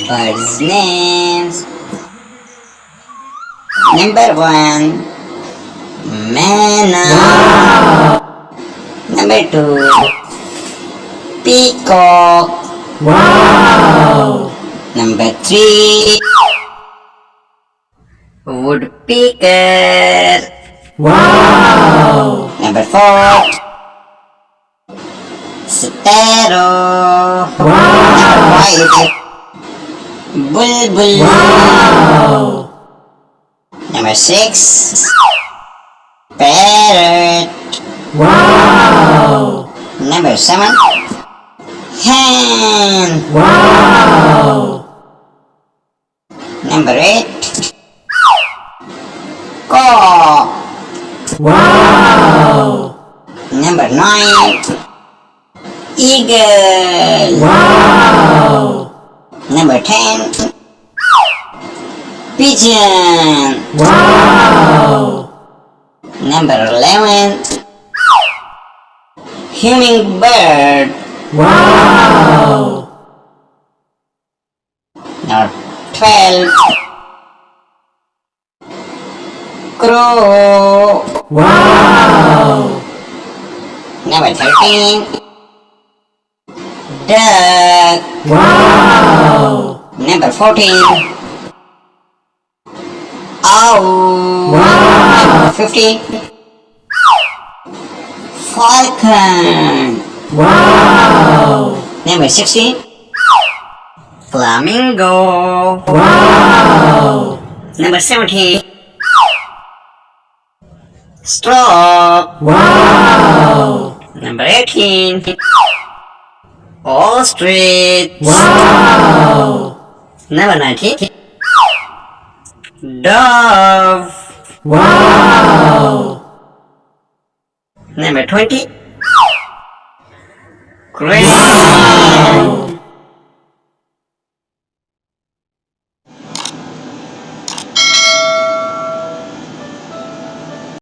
Birds' names. Number 1, Manna. Wow. Number 2, Peacock. Wow. Number 3, Woodpecker. Wow. Number 4, Sparrow. Wow. Number 5, Bulbul. Wow. Number 6, Parrot. Wow. Number 7, Hen. Wow. Number 8, Cock. Wow. Number 9, Eagle. Wow. Number 10, Pigeon. Wow. Number 11, Hummingbird. Wow. Number 12, Crow. Wow. Number 13, Duck. Wow. Number 14, Owl. Wow. Number 15, Falcon. Wow. Number 16, Flamingo. Wow. Number 17, Stork. Wow. Number 18, Ostrich. Wow. Number 19, Dove. Wow. Number 20, Krrish. Wow.